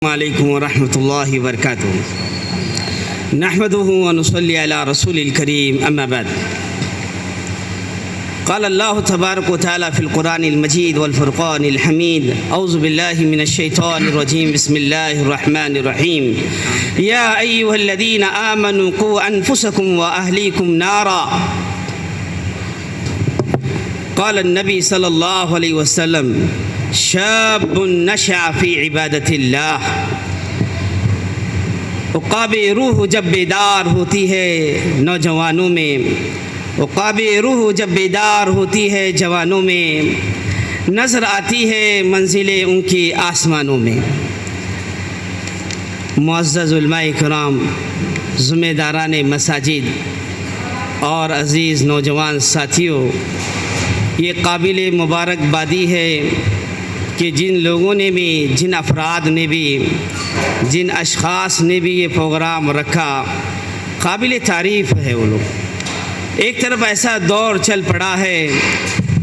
علیکم ورحمۃ اللہ وبرکاتہ نحمده ونصلی علی رسول الکریم اما بعد قال اللہ تبارک وتعالی فی القرآن المجید والفرقان الحمید اعوذ باللہ من الشیطان الرجیم بسم اللہ الرحمن الرحیم یا ایہا الذین آمنوا قوا انفسکم واہلیکم نارا قال النبی صلی اللہ علیہ وسلم شاب نشأ فی عبادت اللہ عقاب روح جب بیدار ہوتی ہے نوجوانوں میں، عقاب روح جب بیدار ہوتی ہے جوانوں میں، نظر آتی ہے منزلیں ان کی آسمانوں میں۔ معزز علماء کرام، ذمہ داران مساجد اور عزیز نوجوان ساتھیوں، یہ قابل مبارکبادی ہے کہ جن لوگوں نے بھی، جن افراد نے بھی، جن اشخاص نے بھی یہ پروگرام رکھا، قابل تعریف ہے وہ لوگ۔ ایک طرف ایسا دور چل پڑا ہے،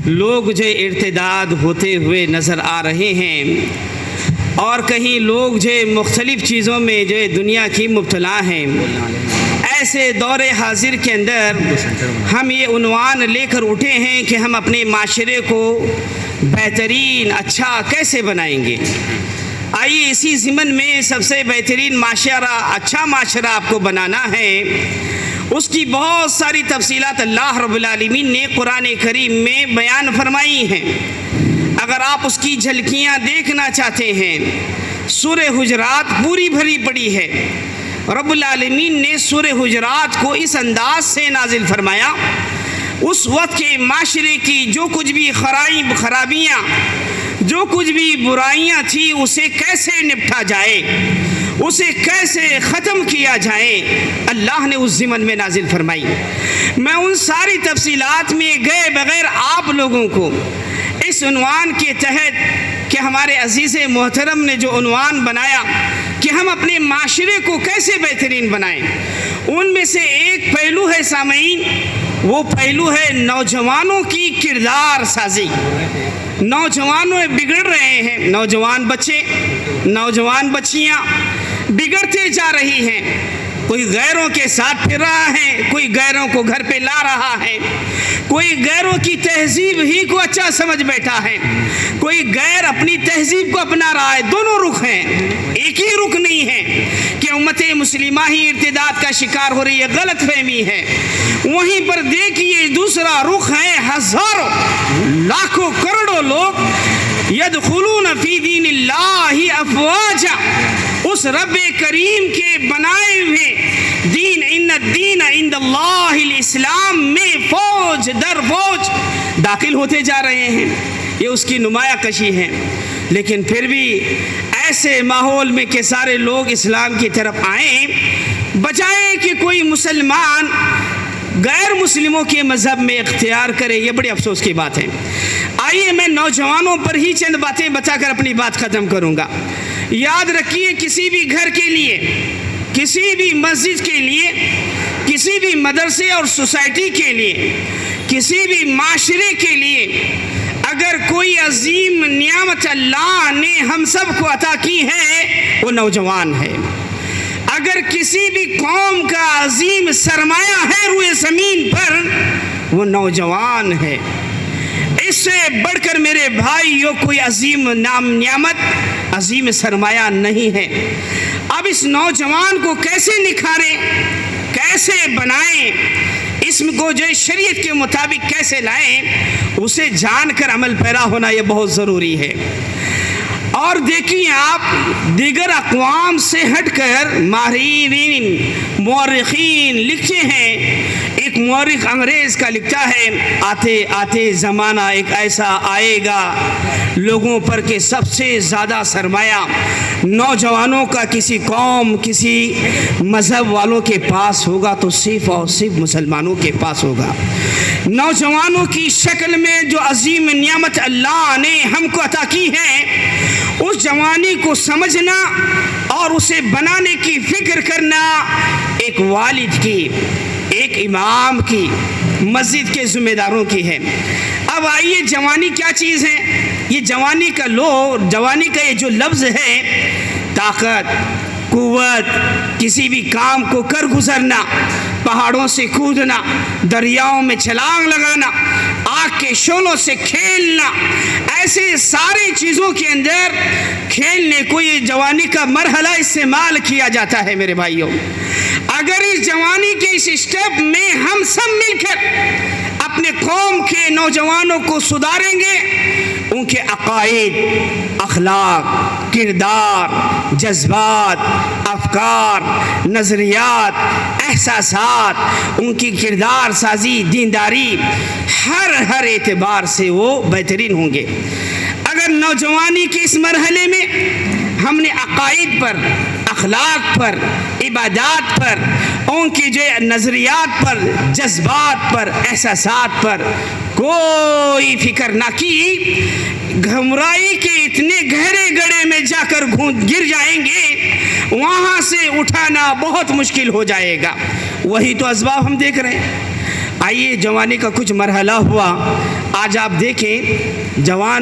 لوگ جو ارتداد ہوتے ہوئے نظر آ رہے ہیں، اور کہیں لوگ جو مختلف چیزوں میں جو دنیا کی مبتلا ہیں۔ ایسے دور حاضر کے اندر ہم یہ عنوان لے کر اٹھے ہیں کہ ہم اپنے معاشرے کو بہترین اچھا کیسے بنائیں گے۔ آئیے اسی ضمن میں سب سے بہترین معاشرہ، اچھا معاشرہ آپ کو بنانا ہے، اس کی بہت ساری تفصیلات اللہ رب العالمین نے قرآن کریم میں بیان فرمائی ہیں۔ اگر آپ اس کی جھلکیاں دیکھنا چاہتے ہیں، سورہ حجرات پوری بھری پڑی ہے۔ رب العالمین نے سورہ حجرات کو اس انداز سے نازل فرمایا، اس وقت کے معاشرے کی جو کچھ بھی خرابیاں، جو کچھ بھی برائیاں تھیں، اسے کیسے نپٹا جائے، اسے کیسے ختم کیا جائے، اللہ نے اس ضمن میں نازل فرمائی۔ میں ان ساری تفصیلات میں گئے بغیر آپ لوگوں کو اس عنوان کے تحت کہ ہمارے عزیز محترم نے جو عنوان بنایا کہ ہم اپنے معاشرے کو کیسے بہترین بنائیں، ان میں سے ایک پہلو ہے سامعین، وہ پہلو ہے نوجوانوں کی کردار سازی۔ نوجوانوں بگڑ رہے ہیں، نوجوان بچے، نوجوان بچیاں بگڑتے جا رہی ہیں۔ کوئی غیروں کے ساتھ پھر رہا ہے، کوئی غیروں کو گھر پہ لا رہا ہے، کوئی غیروں کی تہذیب ہی کو اچھا سمجھ بیٹھا ہے، کوئی غیر اپنی تہذیب کو اپنا رہا ہے۔ دونوں رخ ہیں، ایک ہی رخ نہیں ہے کہ امت مسلمہ ہی ارتداد کا شکار ہو رہی ہے، غلط فہمی ہے۔ وہیں پر دیکھیے دوسرا رخ ہے، ہزاروں لاکھوں کروڑوں لوگ یدخلون فی دین اللہ افواجا، اس رب کریم کے بنائے ہوئے دین، ان الدین عند اللہ الاسلام میں فوج در فوج داخل ہوتے جا رہے ہیں۔ یہ اس کی نمایاں کشی ہے۔ لیکن پھر بھی ایسے ماحول میں کہ سارے لوگ اسلام کی طرف آئیں، بجائے کہ کوئی مسلمان غیر مسلموں کے مذہب میں اختیار کرے، یہ بڑی افسوس کی بات ہے۔ آئیے میں نوجوانوں پر ہی چند باتیں بتا کر اپنی بات ختم کروں گا۔ یاد رکھیے، کسی بھی گھر کے لیے، کسی بھی مسجد کے لیے، کسی بھی مدرسے اور سوسائٹی کے لیے، کسی بھی معاشرے کے لیے اگر کوئی عظیم نعمت اللہ نے ہم سب کو عطا کی ہے، وہ نوجوان ہے۔ اگر کسی بھی قوم کا عظیم سرمایہ ہے روئے زمین پر، وہ نوجوان ہے۔ اس سے بڑھ کر میرے بھائیوں کوئی عظیم نعمت، عظیم سرمایہ نہیں ہے۔ اب اس نوجوان کو کیسے نکھاریں، کیسے بنائیں، اس کو جو شریعت کے مطابق کیسے لائیں، اسے جان کر عمل پیرا ہونا یہ بہت ضروری ہے۔ اور دیکھیے آپ، دیگر اقوام سے ہٹ کر ماہرین مورخین لکھتے ہیں۔ ایک مورخ انگریز کا لکھتا ہے، آتے آتے زمانہ ایک ایسا آئے گا لوگوں پر کہ سب سے زیادہ سرمایہ نوجوانوں کا کسی قوم، کسی مذہب والوں کے پاس ہوگا تو صرف اور صرف مسلمانوں کے پاس ہوگا۔ نوجوانوں کی شکل میں جو عظیم نعمت اللہ نے ہم کو عطا کی ہے، اس جوانی کو سمجھنا اور اسے بنانے کی فکر کرنا ایک والد کی، ایک امام کی، مسجد کے ذمہ داروں کی ہے۔ اب آئیے، جوانی کیا چیز ہے؟ یہ جوانی کا یہ جو لفظ ہے، طاقت، قوت، کسی بھی کام کو کر گزرنا، پہاڑوں سے کودنا، دریاؤں میں چھلانگ لگانا، آگ کے شعلوں سے کھیلنا، ایسے سارے چیزوں کے اندر کھیلنے کو یہ جوانی کا مرحلہ استعمال کیا جاتا ہے میرے بھائیوں۔ اگر اس جوانی کے اس اسٹیپ میں ہم سب مل کر اپنے قوم کے نوجوانوں کو سدھاریں گے، ان کے عقائد، اخلاق، کردار، جذبات، افکار، نظریات، احساسات، ان کی کردار سازی، دینداری، ہر اعتبار سے وہ بہترین ہوں گے۔ اگر نوجوانی کے اس مرحلے میں ہم نے عقائد پر، اخلاق پر، عبادات پر، ان کی جو نظریات پر، جذبات پر، احساسات پر کوئی فکر نہ کی، گھمرائی کے اتنے گہرے گڑھے میں جا کر گر جائیں گے، وہاں سے اٹھانا بہت مشکل ہو جائے گا۔ وہی تو اسباب ہم دیکھ رہے ہیں۔ آئیے، جوانی کا کچھ مرحلہ ہوا، آج آپ دیکھیں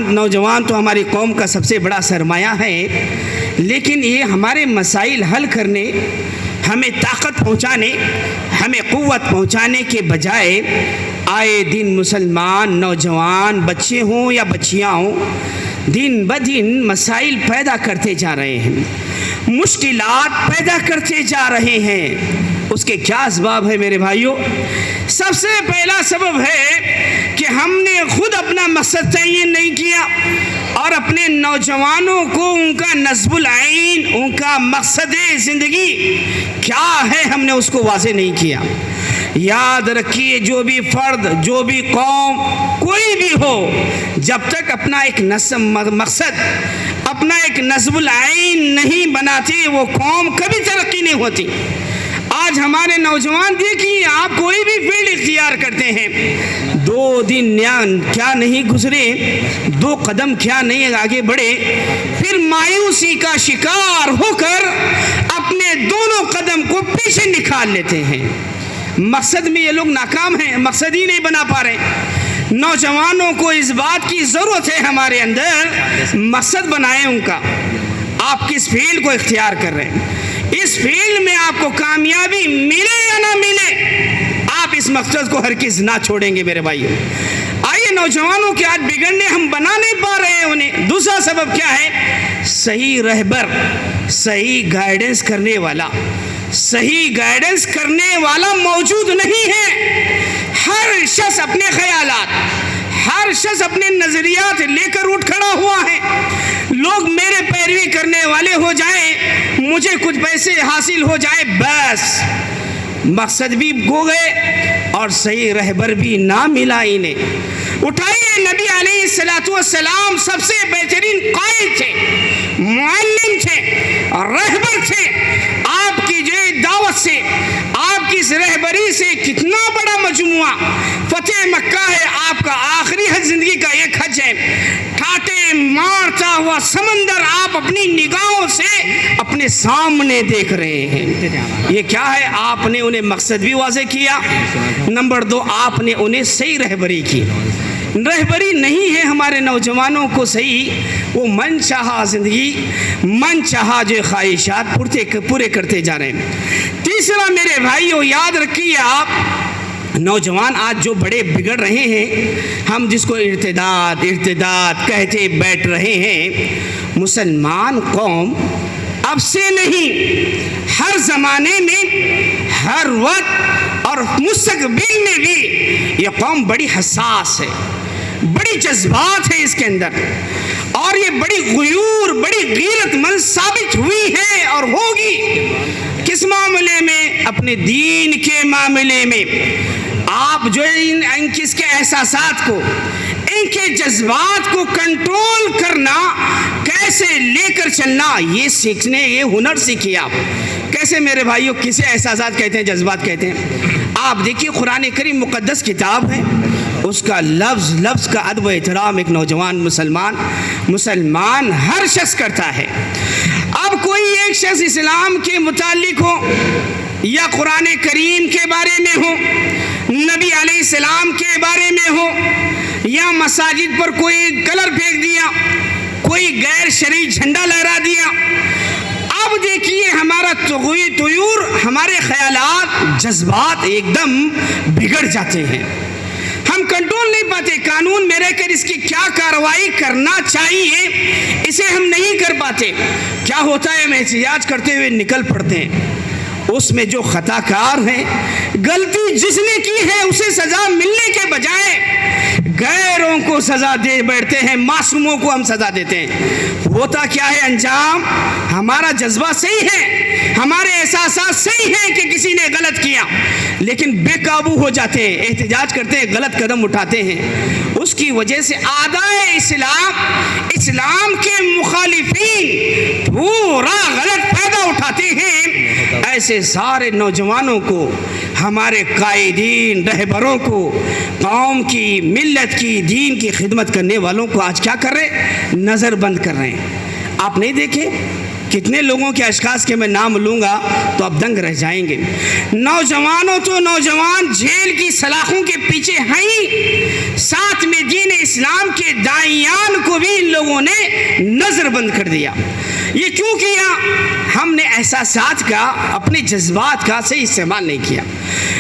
نوجوان تو ہماری قوم کا سب سے بڑا سرمایہ ہے، لیکن یہ ہمارے مسائل حل کرنے، ہمیں طاقت پہنچانے، ہمیں قوت پہنچانے کے بجائے آئے دن مسلمان نوجوان بچے ہوں یا بچیاں ہوں، دن بدن مسائل پیدا کرتے جا رہے ہیں، مشکلات پیدا کرتے جا رہے ہیں۔ اس کے کیا اسباب ہے میرے بھائیوں؟ سب سے پہلا سبب ہے کہ ہم نے خود اپنا مقصد تعین نہیں کیا، اور اپنے نوجوانوں کو ان کا نصب العین، ان کا مقصد زندگی کیا ہے، ہم نے اس کو واضح نہیں کیا۔ یاد رکھیے، جو بھی فرد، جو بھی قوم، کوئی بھی ہو، جب تک اپنا ایک مقصد، اپنا ایک نصب العین نہیں بناتی، وہ قوم کبھی ترقی نہیں ہوتی۔ آج ہمارے نوجوان دیکھیے، آپ کوئی بھی فیلڈ اختیار کرتے ہیں، 2 دن کیا نہیں گزرے، 2 قدم کیا نہیں آگے بڑھے، پھر مایوسی کا شکار ہو کر اپنے دونوں قدم کو پیچھے نکال لیتے ہیں۔ مقصد میں یہ لوگ ناکام ہیں، مقصد ہی نہیں بنا پا رہے۔ نوجوانوں کو اس بات کی ضرورت ہے، ہمارے اندر مقصد بنائیں ان کا۔ آپ کس فیلڈ کو اختیار کر رہے ہیں، اس فیلڈ میں آپ کو کامیابی ملے یا نہ ملے، آپ اس مقصد کو ہرگز نہ چھوڑیں گے میرے بھائیو۔ آئیے، نوجوانوں کے آج بگڑنے ہم بنا نہیں پا رہے ہیں انہیں۔ دوسرا سبب کیا ہے؟ صحیح رہبر، صحیح گائیڈنس کرنے والا موجود نہیں ہے۔ ہر شخص اپنے خیالات، ہر شخص اپنے نظریات لے کر اٹھ کھڑا ہوا ہے۔ لوگ میرے پیروی کرنے والے ہو جائیں، مجھے کچھ پیسے حاصل ہو جائے، بس مقصد بھی گو گئے اور صحیح رہبر بھی نہ ملا انہیں۔ اٹھائیے، نبی علیہ السلام سب سے بہترین قائد تھے، معلم تھے، رہبر تھے۔ آپ کی جو دعوت سے، آپ کی اس رہبری سے کتنا بڑا مجموعہ فتح مکہ ہے، آپ کا آخری حج، زندگی کا ایک حج ہے۔ ٹھاٹے مارتا ہوا سمندر آپ اپنی نگاہوں سے اپنے سامنے دیکھ رہے ہیں۔ یہ کیا ہے؟ آپ نے انہیں مقصد بھی واضح کیا، نمبر 2 آپ نے انہیں صحیح رہبری کی۔ رہبری نہیں ہے ہمارے نوجوانوں کو صحیح، وہ من چاہا زندگی، من چاہا جو خواہشات پورے کرتے جا رہے ہیں۔ تیسرا میرے بھائیو، یاد رکھیے، آپ نوجوان آج جو بڑے بگڑ رہے ہیں، ہم جس کو ارتداد کہتے بیٹھ رہے ہیں، مسلمان قوم اب سے نہیں، ہر زمانے میں، ہر وقت اور مستقبل میں بھی یہ قوم بڑی حساس ہے، بڑی جذبات ہے اس کے اندر، اور یہ بڑی غیور، بڑی غیرت مند ثابت ہوئی ہے اور ہوگی۔ کس معاملے میں؟ اپنے دین کے معاملے میں۔ آپ جو ان کے احساسات کو، ان کے جذبات کو کنٹرول کرنا، کیسے لے کر چلنا، یہ سیکھنے، یہ ہنر سیکھیے آپ۔ کیسے میرے بھائیوں؟ کسے احساسات کہتے ہیں، جذبات کہتے ہیں؟ آپ دیکھیے، قرآن کریم مقدس کتاب ہے، اس کا لفظ کا ادب و احترام ایک نوجوان مسلمان ہر شخص کرتا ہے۔ اب کوئی ایک شخص اسلام کے متعلق ہو، یا قرآن کریم کے بارے میں ہو، نبی علیہ السلام کے بارے میں ہو، یا مساجد پر کوئی کلر پھینک دیا، کوئی غیر شرعی جھنڈا لہرا دیا، طیور، ہمارے خیالات جذبات ایک دم بگڑ جاتے ہیں، ہم کنٹرول نہیں پاتے، قانون میں رہ کر اس کی کیا کارروائی کرنا چاہیے اسے ہم نہیں کر پاتے۔ کیا ہوتا ہے، ہم احتجاج کرتے ہوئے نکل پڑتے ہیں، اس میں جو خطا کار ہیں، غلطی جس نے کی ہے اسے سزا ملنے کے بجائے غیروں کو سزا دے بیٹھتے ہیں، معصوموں کو ہم سزا دیتے ہیں۔ ہوتا کیا ہے انجام؟ ہمارا جذبہ صحیح ہے، ہمارے احساسات صحیح ہیں کہ کسی نے غلط کیا، لیکن بے قابو ہو جاتے ہیں، احتجاج کرتے ہیں، غلط قدم اٹھاتے ہیں۔ اس کی وجہ سے اعدائے اسلام کے مخالفین پورا غلط فائدہ اٹھاتے ہیں۔ ایسے سارے نوجوانوں کو، ہمارے قائدین رہبروں کو، قوم کی، ملت کی، دین کی خدمت کرنے والوں کو آج کیا کر رہے ہیں؟ نظر بند کر رہے ہیں۔ آپ نہیں دیکھے کتنے لوگوں کے اشخاص کے میں نام لوں گا تو آپ دنگ رہ جائیں گے۔ نوجوانوں تو نوجوان جیل کی سلاخوں کے پیچھے ہیں، ساتھ میں دین اسلام کے داعیان کو بھی ان لوگوں نے نظر بند کر دیا۔ یہ کیوں کیا؟ ہم نے احساسات کا، اپنے جذبات کا صحیح استعمال نہیں کیا۔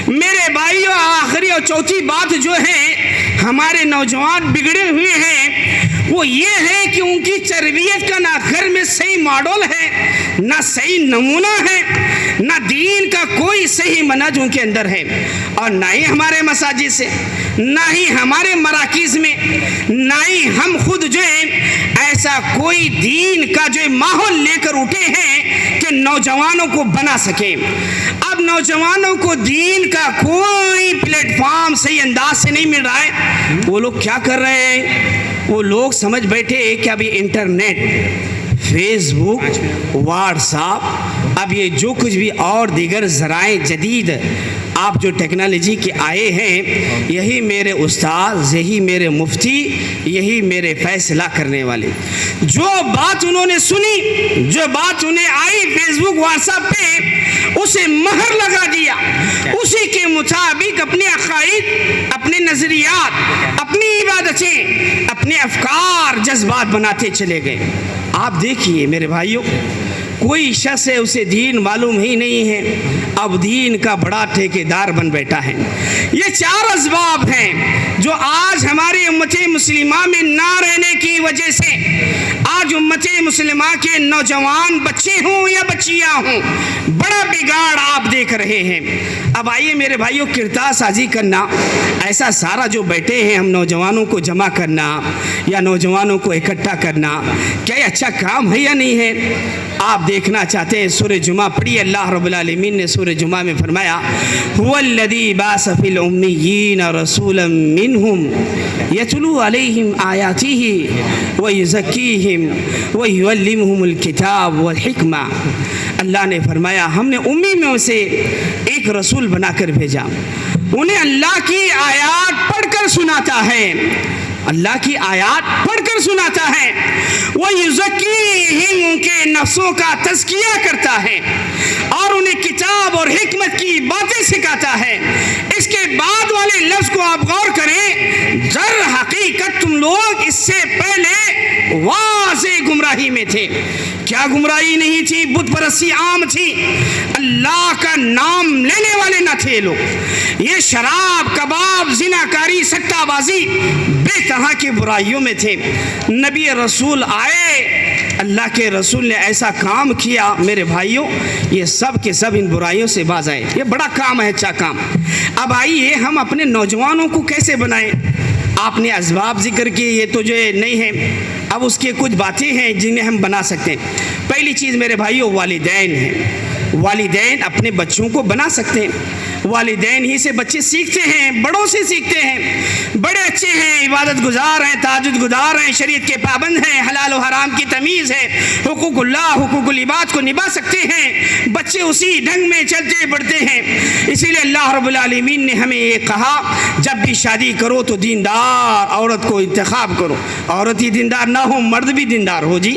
میرے بھائیو، آخری اور چوتھی بات جو ہے ہمارے نوجوان بگڑے ہوئے ہیں وہ یہ ہے کہ ان کی تربیت کا نہ گھر میں صحیح ماڈل ہے، نہ صحیح نمونہ ہے، نہ دین کا کوئی صحیح منہج ان کے اندر ہے، اور نہ ہی ہمارے مساجد سے، نہ ہی ہمارے مراکز میں، نہ ہی ہم خود جو ہے ایسا کوئی دین کا جو ماحول لے کر اٹھے ہیں کہ نوجوانوں کو بنا سکیں۔ اب نوجوانوں کو دین کا کوئی پلیٹ فارم صحیح انداز سے نہیں مل رہا ہے۔ وہ لوگ کیا کر رہے ہیں؟ وہ لوگ سمجھ بیٹھے کہ اب یہ انٹرنیٹ، فیس بک، واٹس ایپ، اب یہ جو کچھ بھی اور دیگر ذرائع جدید آپ جو ٹیکنالوجی کے آئے ہیں، یہی میرے استاد، یہی میرے مفتی، یہی میرے فیصلہ کرنے والے۔ جو بات انہوں نے سنی، جو بات انہیں آئی فیس بک، واٹس ایپ پہ، اسے مہر لگا دیا، اسی کے مطابق اپنے عقائد، اپنے نظریات، اپنی عبادتیں، اپنے افکار، جذبات بناتے چلے گئے۔ آپ دیکھیے میرے بھائیوں، کوئی شخص ہے اسے دین معلوم ہی نہیں ہے، اب دین کا بڑا ٹھیکیدار بن بیٹھا ہے۔ یہ چار اسباب ہیں جو آج ہماری امت مسلمہ میں نہ رہنے کی وجہ سے آج امت مسلمہ کے نوجوان بچے ہوں یا بچیاں ہوں، بڑا بگاڑ آپ دیکھ رہے ہیں۔ اب آئیے میرے بھائیوں، کردار سازی کرنا، ایسا سارا جو بیٹھے ہیں ہم نوجوانوں کو جمع کرنا یا نوجوانوں کو اکٹھا کرنا، کیا یہ اچھا کام ہے یا نہیں ہے؟ آپ دیکھنا چاہتے ہیں سورہ جمعہ پڑھی، اللہ رب العالمین نے سورہ جمعہ میں فرمایا هو الذی بعث فی الامیین رسولا منہم یتلو علیہم آیاتہ ویزکیہم ویعلمہم الکتاب والحکمہ۔ اللہ نے فرمایا ہم نے امی میں سے ایک رسول بنا کر بھیجا، انہیں اللہ کی آیات پڑھ کر سناتا ہے، اللہ کی آیات پڑھ کر سناتا ہے، وَيُزَكِّيهِمْ ان کے نفسوں کا تزکیہ کرتا ہے، اور انہیں کتاب اور حکمت کی باتیں سکھاتا ہے۔ اس کے بعد والے لفظ کو آپ غور کریں، در حقیقت تم لوگ اس سے پہلے واضح گمراہی میں تھے۔ کیا گمراہی نہیں تھی؟ بت پرستی عام تھی، اللہ کا نام لینے والے نہ تھے لوگ، یہ شراب، کباب، زناکاری، سٹہ بازی، بے طرح کی برائیوں میں تھے۔ نبی رسول آئے، اللہ کے رسول نے ایسا کام کیا میرے بھائیوں، یہ سب کے سب ان برائیوں سے باز آئے۔ یہ بڑا کام ہے، اچھا کام۔ اب آئیے ہم اپنے نوجوانوں کو کیسے بنائیں؟ آپ نے اسباب ذکر کی، یہ تو جو نہیں ہے، اب اس کے کچھ باتیں ہیں جنہیں ہم بنا سکتے ہیں۔ پہلی چیز میرے بھائیوں والدین ہیں، والدین اپنے بچوں کو بنا سکتے ہیں، والدین ہی سے بچے سیکھتے ہیں، بڑوں سے سیکھتے ہیں۔ بڑے اچھے ہیں، عبادت گزار ہیں، تہجد گزار ہیں، شریعت کے پابند ہیں، حلال و حرام کی تمیز ہے، حقوق اللہ، حقوق العباد کو نبھا سکتے ہیں، بچے اسی ڈھنگ میں چلتے بڑھتے ہیں۔ اسی لیے اللہ رب العالمین نے ہمیں یہ کہا جب بھی شادی کرو تو دیندار عورت کو انتخاب کرو۔ عورت ہی دیندار نہ ہو، مرد بھی دیندار ہو۔ جی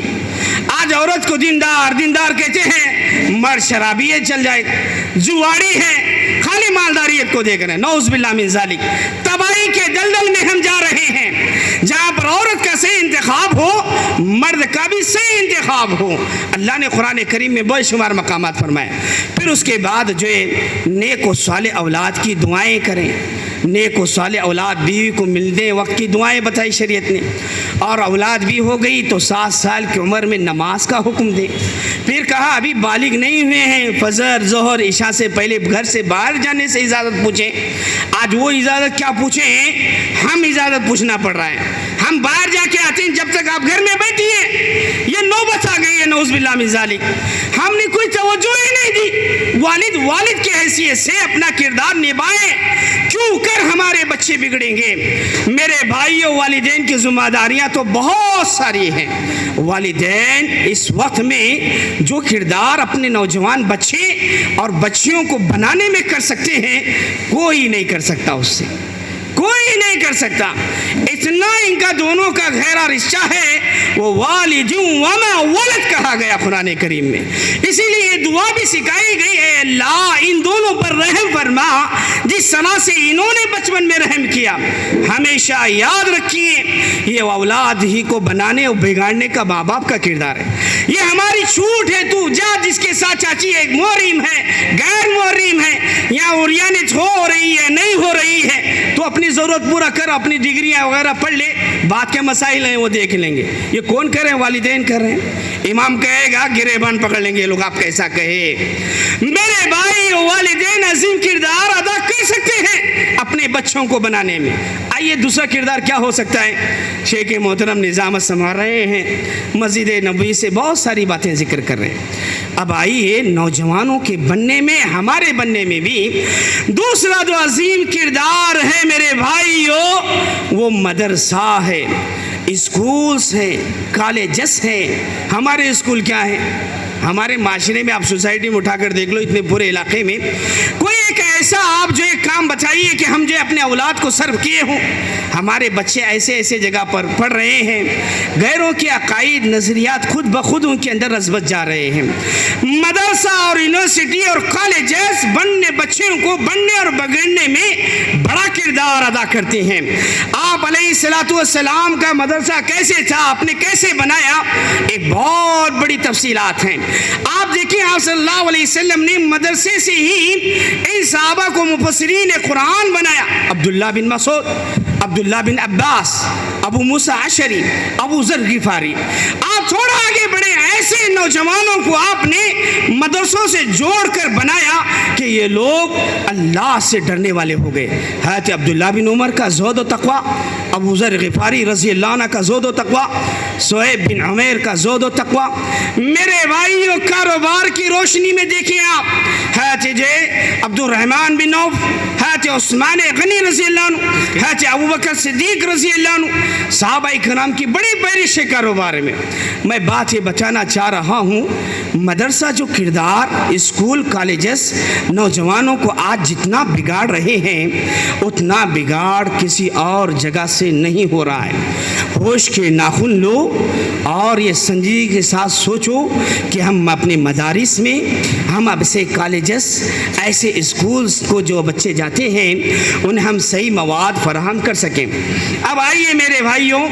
آج عورت کو دیندار کہتے ہیں، مرد شرابی ہے چل جائے گا، جواڑی ہے، خالی مالداریت کو دیکھ رہے ہیں، نعوذ باللہ من ذالک۔ تباہی کے دلدل میں ہم جا رہے ہیں۔ جہاں پر عورت کا صحیح انتخاب ہو مرد کا بھی صحیح انتخاب ہو۔ اللہ نے قرآن کریم میں بے شمار مقامات فرمائے۔ پھر اس کے بعد جو ہے نیک و صالح اولاد کی دعائیں کریں، نیک و صالح اولاد بیوی کو ملنے وقت کی دعائیں بتائی شریعت نے، اور اولاد بھی ہو گئی تو 7 سال کی عمر میں نماز کا حکم دے۔ پھر کہا ابھی بالغ نہیں ہوئے ہیں، فجر ظہر عشاء سے پہلے گھر سے باہر جانے سے اجازت پوچھیں۔ آج وہ اجازت کیا پوچھیں، ہم اجازت پوچھنا پڑ رہا ہے۔ ہم باہر جا کے آتے ہیں، جب تک آپ گھر میں بیٹھیے یہ نوبت آ گئی ہے، نعوذ باللہ من ذالک۔ ہم نے کوئی توجہ ہی نہیں دی۔ والد کی حیثیت سے اپنا کردار نبھائیں، کیوں کر ہمارے بچے بگڑیں گے۔ میرے بھائیوں، والدین کی ذمہ داریاں تو بہت ساری ہیں۔ والدین اس وقت میں جو کردار اپنے نوجوان بچے اور بچیوں کو بنانے میں کر سکتے ہیں، کوئی نہیں کر سکتا، اس سے کوئی نہیں کر سکتا۔ اتنا ان کا دونوں کا گہرا رشتہ ہے، وہ والد وما ولد کہا گیا قرآن کریم میں۔ اسی لیے یہ دعا بھی سکھائی گئی ہے، اللہ ان دونوں پر رحم فرما جس طرح سے انہوں نے بچپن میں رحم کیا۔ ہمیشہ یاد رکھیے، یہ اولاد ہی کو بنانے اور بگاڑنے کا ماں باپ کا کردار ہے۔ یہ ہماری چھوٹ ہے، تو جا جس کے ساتھ چاچی ایک محرم ہے، غیر محرم ہے، یا اوریانت ہو رہی ہے نہیں ہو رہی ہے، تو اپنی ضرورت پورا کر، اپنی ڈگریاں وغیرہ پڑھ لے، بات کے مسائل ہیں وہ دیکھ لیں گے۔ یہ کون کر رہے ہیں؟ والدین کر رہے ہیں۔ امام کہے گا گریبان پکڑ لیں گے لوگ، آپ کیسا کہے۔ میرے بھائی، والدین عظیم کردار ادا کر سکتے ہیں اپنے بچوں کو بنانے میں۔ آئیے دوسرا کردار کیا ہو سکتا ہے؟ شیخ محترم نظامت سنبھال رہے ہیں، مسجد نبوی سے بہت ساری باتیں ذکر کر رہے ہیں۔ اب آئیے نوجوانوں کے بننے میں، ہمارے بننے میں بھی دوسرا جو عظیم کردار ہے میرے بھائیوں، وہ مدرسہ ہے، اسکولز ہیں، کالجز ہیں۔ ہمارے اسکول کیا ہیں؟ ہمارے معاشرے میں آپ سوسائٹی میں اٹھا کر دیکھ لو، اتنے پورے علاقے میں کوئی ایک ایسا آپ جو ایک کام بتائیے کہ ہم جو اپنے اولاد کو سرو کیے ہوں۔ ہمارے بچے ایسے ایسے جگہ پر پڑھ رہے ہیں، غیروں کے عقائد نظریات خود بخود ان کے اندر رسبت جا رہے ہیں۔ مدرسہ اور یونیورسٹی اور کالجز بننے، بچوں کو بننے اور بگڑنے میں بڑا کردار ادا کرتے ہیں۔ آپ علیہ الصلوۃ والسلام کا مدرسہ کیسے تھا، آپ نے کیسے بنایا، ایک بہت بڑی تفصیلات ہیں۔ آپ دیکھیں، آپ صلی اللہ علیہ وسلم نے مدرسے سے ہی ان صحابہ کو مفسرین قرآن بنایا۔ عبداللہ بن مسعود، عبداللہ بن عباس، ابو موسیٰ اشعری، ابو ذر غفاری۔ آپ تھوڑا آگے بڑھے، ایسے نوجوانوں کو آپ نے مدرسوں سے جوڑ کر بنایا کہ یہ لوگ اللہ سے ڈرنے والے ہو گئے۔ حضرت عبداللہ بن عمر کا زہد و تقویٰ، ابو ذر غفاری رضی اللہ عنہ کا زہد و تقویٰ، صہیب بن عمیر کا زہد و تقویٰ۔ میرے بھائیوں، کاروبار کی روشنی میں دیکھیں آپ، حضرت عبد الرحمن بن عوف، حضرت عثمان غنی رضی اللہ عنہ، حضرت ابوبکر صدیق رضی اللہ عنہ، صحابہ کرام کی بڑی بارش ہے کاروبار میں۔ میں بات یہ بتانا چاہ رہا ہوں، مدرسہ جو کردار، اسکول، کالجز نوجوانوں کو آج جتنا بگاڑ رہے ہیں، اتنا بگاڑ کسی اور جگہ سے نہیں ہو رہا ہے۔ ہوش کے ناخن لو اور یہ سنجیدگی کے ساتھ سوچو کہ ہم اپنے مدارس میں، ہم اب سے کالجز، ایسے اسکولز کو جو بچے جاتے ہیں انہیں ہم صحیح مواد فراہم کر سکیں۔ اب آئیے میرے بھائیوں،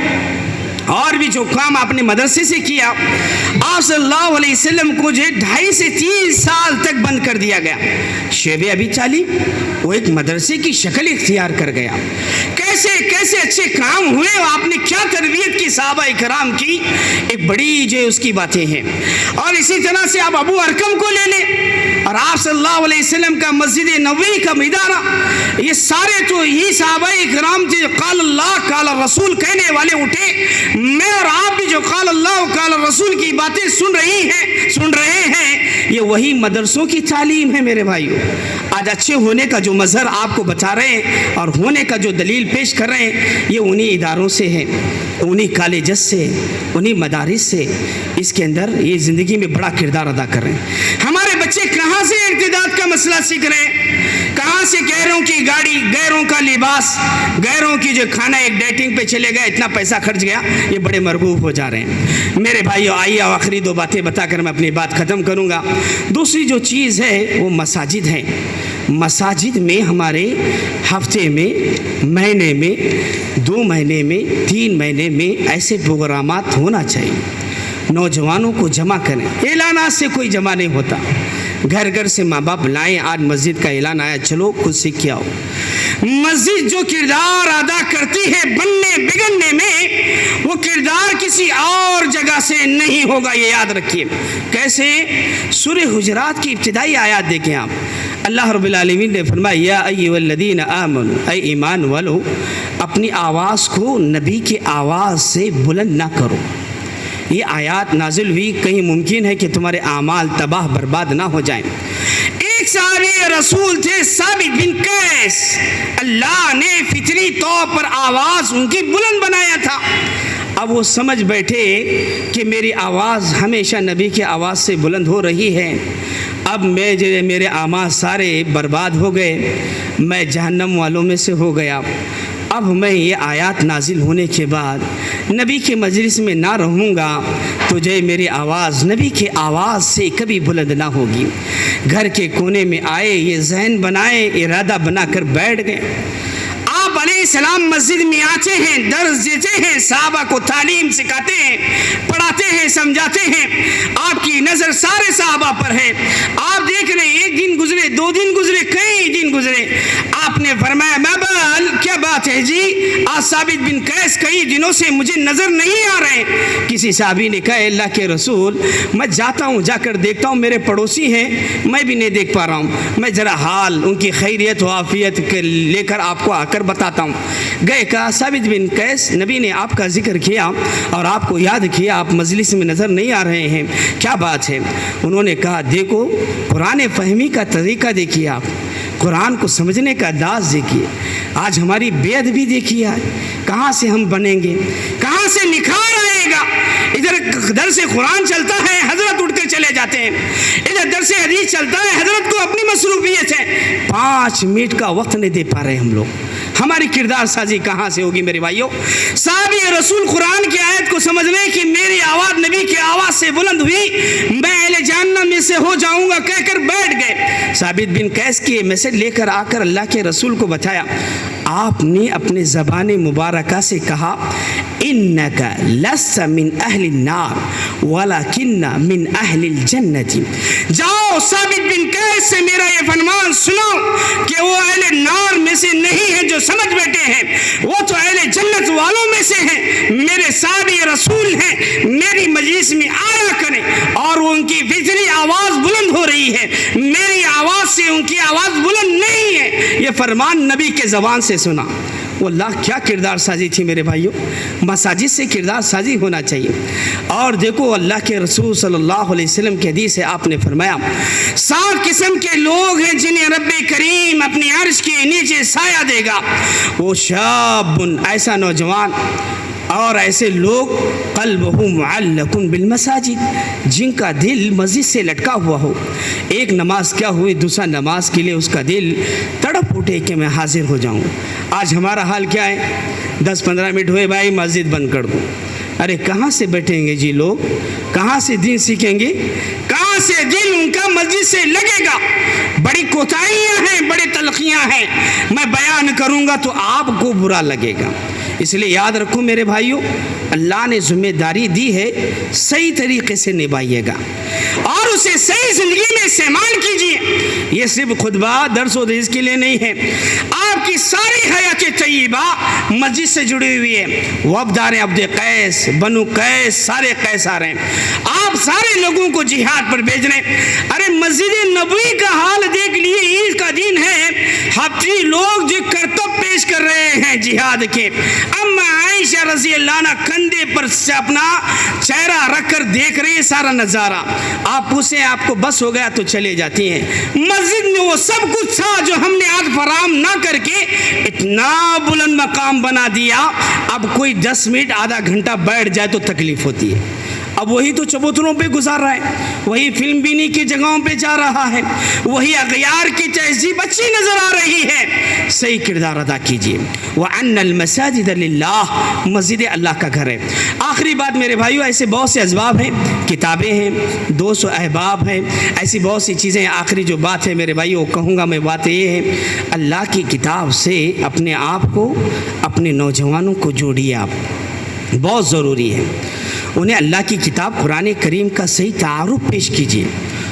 اور بھی جو کام آپ نے مدرسے سے کیا، آپ صلی اللہ علیہ وسلم کو جو 2.5 سے 3 سال تک بند کر دیا گیا۔ شیب ابی طالب وہ ایک مدرسے کی شکل اختیار کر گیا۔ کیسے کیسے اچھے کام ہوئے، آپ نے کیا تربیت کی صحابہ کرام کی، ایک بڑی جو اس کی باتیں ہیں۔ اور اسی طرح سے آپ ابو ارکم کو لے لیں، اور آپ صلی اللہ علیہ وسلم کا مسجد نبوی کا ادارہ، یہ سارے تو یہی صحابہ کرام تھے، قال اللہ قال رسول کہنے والے اٹھے۔ میں اور آپ بھی جو قال اللہ قال رسول کی باتیں سن رہے ہیں، یہ وہی مدرسوں کی تعلیم ہے میرے بھائیوں۔ آج اچھے ہونے کا جو مظہر آپ کو بتا رہے ہیں اور ہونے کا جو دلیل پیش کر رہے ہیں، یہ انہی اداروں سے ہے، انہی کالجز سے، انہی مدارس سے۔ اس کے اندر یہ زندگی میں بڑا کردار ادا کر رہے ہیں۔ ہمارے بچے کہاں سے ارتداد کا مسئلہ سیکھ رہے ہیں، کہاں سے غیروں کی گاڑی، غیروں کا لباس، غیروں کی جو کھانا، ایک ڈیٹنگ پہ چلے گئے، اتنا پیسہ خرچ گیا، یہ بڑے مرغوب ہو جا رہے ہیں میرے بھائیو۔ آئیے آخری 2 باتیں بتا کر میں اپنی بات ختم کروں گا۔ دوسری جو چیز ہے وہ مساجد ہیں۔ مساجد میں ہمارے ہفتے میں، مہینے میں، 2 مہینے میں، 3 مہینے میں ایسے پروگرامات ہونا چاہیے۔ نوجوانوں کو جمع کریں، اعلانات سے کوئی جمع نہیں ہوتا۔ گھر گھر سے ماں باپ لائیں، آج مسجد کا اعلان آیا، چلو کچھ سیکھ کے آؤ۔ مسجد جو کردار ادا کرتی ہے بننے بگڑنے میں، وہ کردار کسی اور جگہ سے نہیں ہوگا، یہ یاد رکھیے۔ کیسے؟ سورہ حجرات کی ابتدائی آیات دیکھیں آپ، اللہ رب العالمین نے فرمایا یا ایھا الذین آمنوا، اے ایمان والو، اپنی آواز کو نبی کی آواز سے بلند نہ کرو۔ یہ آیات نازل ہوئی، کہیں ممکن ہے کہ تمہارے اعمال تباہ برباد نہ ہو جائیں۔ ایک صحابی رسول تھے ثابت بن قیس، اللہ نے فطری طور پر آواز ان کی بلند بنایا تھا۔ اب وہ سمجھ بیٹھے کہ میری آواز ہمیشہ نبی کی آواز سے بلند ہو رہی ہے، اب میرے اعمال سارے برباد ہو گئے، میں جہنم والوں میں سے ہو گیا۔ اب میں یہ آیات نازل ہونے کے بعد نبی کے مجلس میں نہ رہوں گا تو میری آواز نبی کی آواز سے کبھی بلند نہ ہوگی۔ گھر کے کونے میں آئے، یہ ذہن بنائے، ارادہ بنا کر بیٹھ گئے۔ آپ علیہ السلام مسجد میں آتے ہیں، درس دیتے ہیں، صحابہ کو تعلیم سکھاتے ہیں، پڑھاتے ہیں، سمجھاتے ہیں۔ آپ کی نظر سارے صحابہ پر ہے، آپ دیکھ رہے ہیں، 1 دن گزرے، 2 دن گزرے، کئی دن گزرے، آپ نے فرمایا مابال، کیا بات ہے جی؟ آج ثابت بن قیس کئی دنوں سے مجھے نظر نہیں آ رہے۔ کسی صحابی نے کہا اللہ کے رسول، میں جاتا ہوں، جا کر دیکھتا ہوں، میرے پڑوسی ہیں، میں بھی نہیں دیکھ پا رہا ہوں، میں ذرا حال ان کی خیریت و عافیت لے کر آپ کو آ کر بتاتا ہوں۔ گئے، کہا ثابت بن قیس، نبی نے آپ کا ذکر کیا اور آپ کو یاد کیا، آپ مجلس میں نظر نہیں آ رہے ہیں، کیا بات ہے؟ انہوں نے کہا دیکھو، قرآن فہمی کا طریقہ دیکھیے، آپ قرآن کو سمجھنے کا انداز دیکھیے، آج ہماری بے ادبی دیکھیے، کہاں سے ہم بنیں گے، کہاں سے نکھار آئے گا؟ ادھر درس قرآن چلتا ہے، حضرت اٹھ کر چلے جاتے ہیں، ادھر درس حدیث چلتا ہے، حضرت کو اپنی مصروفیت ہے، 5 منٹ کا وقت نہیں دے پا رہے ہم لوگ۔ ہماری کردار سازی کہاں سے ہوگی میرے بھائیوں؟ صحابی رسول قرآن کی آیت کو سمجھ لیں کہ میری آواز نبی کی آواز سے بلند ہوئی، میں اہل جہنم میں سے ہو جاؤں گا کہہ کر بیٹھ گئے۔ ثابت بن قیس کی میسج لے کر آ کر اللہ کے رسول کو بتایا، آپ نے اپنے زبان مبارکہ سے کہا انک لست من اہل النار ولکن من اہل الجنت۔ جاؤ ثابت بن قیس سے میرا یہ فرمان سنو کہ وہ اہل نار میں سے نہیں ہے جو سمجھ بیٹھے ہیں، وہ تو اہل جنت والوں میں سے ہیں، میرے صحابی رسول ہیں، میری مجلس میں آیا کریں، اور وہ ان کی فطری آواز بلند ہو رہی ہے، میری آواز سے ان کی آواز بلند نہیں ہے۔ یہ فرمان نبی کے زبان سے سنا۔ وہ اللہ کیا کردار سازی تھی میرے بھائیوں، مساجد سے کردار سازی ہونا چاہیے۔ اور دیکھو اللہ کے رسول صلی اللہ علیہ وسلم کی حدیث ہے، آپ نے فرمایا 7 قسم کے لوگ ہیں جنہیں رب کریم اپنے عرش کے نیچے سایہ دے گا۔ وہ شاب، ایسا نوجوان اور ایسے لوگ قلبہ معلق بالمساجد، جن کا دل مسجد سے لٹکا ہوا ہو، ایک نماز کیا ہوئی، دوسرا نماز کے لیے اس کا دل تڑپ اٹھے کہ میں حاضر ہو جاؤں۔ آج ہمارا حال کیا ہے؟ 10-15 منٹ ہوئے بھائی مسجد بند کر دو۔ ارے کہاں سے بیٹھیں گے جی لوگ، کہاں سے دین سیکھیں گے، کہاں سے دل ان کا مسجد سے لگے گا؟ بڑی کوتاہیاں ہیں، بڑی تلخیاں ہیں، میں بیان کروں گا تو آپ کو برا لگے گا۔ اس لیے یاد رکھو میرے بھائیوں، اللہ نے ذمہ داری دی ہے، صحیح طریقے سے نبھائیے گا اور اسے صحیح زندگی میں استعمال کیجیے۔ یہ صرف خطبہ درس و حدیث کے لیے نہیں ہے، آپ کی ساری حیات طیبہ مسجد سے جڑی ہوئی ہے۔ وفدار عبد قیس، بنو قیس، سارے قیس آ رہے ہیں، آپ سارے لوگوں کو جہاد پر بھیج رہے ہیں۔ ارے مسجد نبوی کا حال دیکھ لیے، عید کا دن ہے، ہفتی لوگ جو کرتب پیش کر رہے ہیں جہاد کے، اما عائشہ رضی اللہ عنہ کندھے پر سے اپنا چہرہ رکھ کر دیکھ رہے ہیں سارا نظارہ۔ آپ پوچھیں آپ کو بس ہو گیا تو چلے جاتی ہیں۔ مسجد میں وہ سب کچھ تھا جو ہم نے آج فراہم نہ کر کے اتنا بلند مقام بنا دیا، اب کوئی 10 منٹ آدھا گھنٹہ بیٹھ جائے تو تکلیف ہوتی ہے۔ اب وہی تو چبوتروں پہ گزار رہا ہے، وہی فلم بینی کی جگہوں پہ جا رہا ہے، وہی اغیار کی تہذیب اچھی نظر آ رہی ہے، صحیح کردار ادا کیجیے۔ وَأَنَّ الْمَسَاجِدَ لِلَّهِ، مسجد اللہ کا گھر ہے۔ آخری بات میرے بھائیو، ایسے بہت سے اسباب ہیں، کتابیں ہیں، دوست و احباب ہیں، ایسی بہت سی چیزیں ہیں۔ آخری جو بات ہے میرے بھائیو کہوں گا میں، بات یہ ہے، اللہ کی کتاب سے اپنے آپ کو، اپنے نوجوانوں کو جوڑیے، آپ بہت ضروری ہے۔ انہیں اللہ کی کتاب قرآن کریم کا صحیح تعارف پیش کیجیے،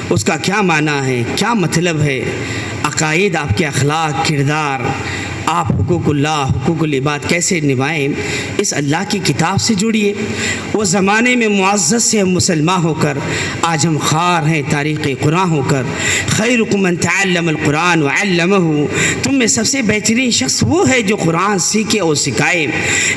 اس کا کیا معنی ہے، کیا مطلب ہے، عقائد، آپ کے اخلاق، کردار، آپ حقوق اللہ، حقوق العباد کیسے نبھائیں، اس اللہ کی کتاب سے جڑیے۔ وہ زمانے میں معزز سے ہم مسلمان ہو کر آج ہم خوار ہیں تاریخ قرآن ہو کر۔ خیرکم من تعلم القرآن وعلمہ، تم میں سب سے بہترین شخص وہ ہے جو قرآن سیکھے اور سکھائے۔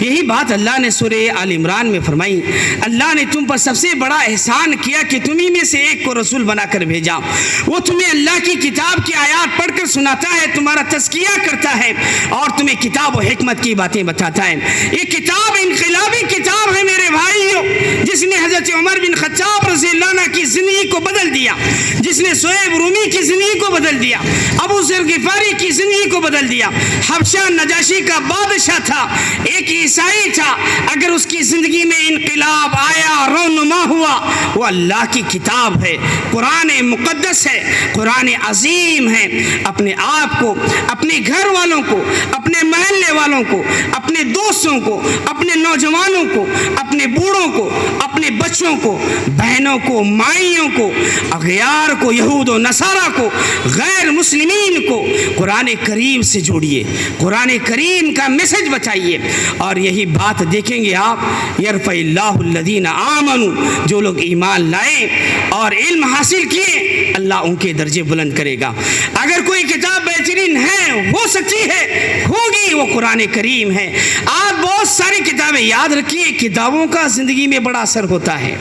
یہی بات اللہ نے سورہ آل عمران میں فرمائی۔ اللہ نے تم پر سب سے بڑا احسان کیا کہ تمہیں میں سے ایک کو رسول بنا کر بھیجا، وہ تمہیں اللہ کی کتاب کی آیات پڑھ کر سناتا ہے، تمہارا تزکیہ کرتا ہے اور تمہیں کتاب و حکمت کی باتیں بتاتا ہے۔ یہ کتاب انقلابی کتاب ہے میرے بھائیوں، جس نے حضرت عمر بن خطاب رضی اللہ عنہ کی زندگی کو بدل دیا، جس نے صہیب رومی کی زندگی کو بدل دیا، ابو ذر غفاری کی زندگی کو بدل دیا۔ حبشہ نجاشی کا بادشاہ تھا، ایک عیسائی تھا، اگر اس کی زندگی میں انقلاب آیا، رونما ہوا، وہ اللہ کی کتاب ہے، قرآن مقدس ہے، قرآن عظیم ہے۔ اپنے آپ کو، اپنے گھر والوں کو، اپنے محلے والوں کو، اپنے دوستوں کو، اپنے نوجوانوں کو، اپنے بوڑھوں کو، اپنے بچوں کو، بہنوں کو، مائیوں کو، اغیار کو، یہود و نصارہ کو، غیر مسلمین کو قرآن کریم سے جوڑیے، قرآن کریم کا میسج بتائیے۔ اور یہی بات دیکھیں گے آپ، یرفع اللہ الذین آمنوا، جو لوگ ایمان لائے اور علم حاصل کیے، اللہ ان کے درجے بلند کرے گا۔ اگر کوئی کتاب بہترین ہے، ہو سکتی ہے، ہوگی، وہ قرآن کریم ہے۔ آپ بہت ساری کتابیں یاد رکھیے، کتابوں کا زندگی میں بڑا اثر ہوتا ہے۔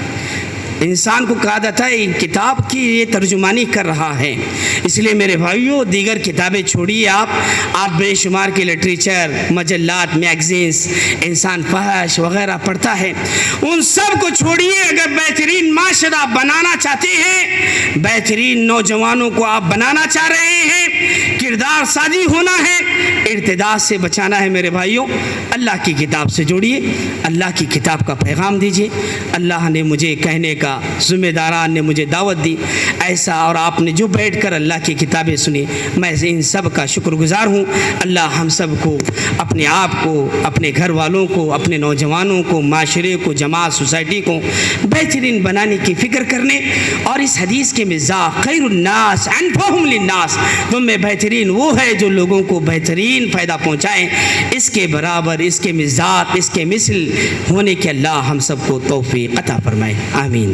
انسان کو کہا جاتا ہے کتاب کی یہ ترجمانی کر رہا ہے، اس لیے میرے بھائیوں دیگر کتابیں چھوڑیے۔ آپ بے شمار کے لٹریچر، مجلات، میگزینس، انسان فحش وغیرہ پڑھتا ہے، ان سب کو چھوڑیے۔ اگر بہترین معاشرہ بنانا چاہتے ہیں، بہترین نوجوانوں کو آپ بنانا چاہ رہے ہیں، کردار سازی ہونا ہے، ارتداد سے بچانا ہے، میرے بھائیوں اللہ کی کتاب سے جوڑیے، اللہ کی کتاب کا پیغام دیجیے۔ اللہ نے مجھے کہنے کا، ذمہ داران نے مجھے دعوت دی ایسا، اور آپ نے جو بیٹھ کر اللہ کی کتابیں سنی، میں ان سب کا شکر گزار ہوں۔ اللہ ہم سب کو، اپنے آپ کو، اپنے گھر والوں کو، اپنے نوجوانوں کو، معاشرے کو، جماعت، سوسائٹی کو بہترین بنانے کی فکر کرنے، اور اس حدیث کے مزاح خیر الناس انفعهم للناس، تم میں بہترین وہ ہے جو لوگوں کو بہترین فائدہ پہنچائیں، اس کے برابر، اس کے مزاج، اس کے مثل ہونے کے اللہ ہم سب کو توفیق عطا فرمائے، آمین۔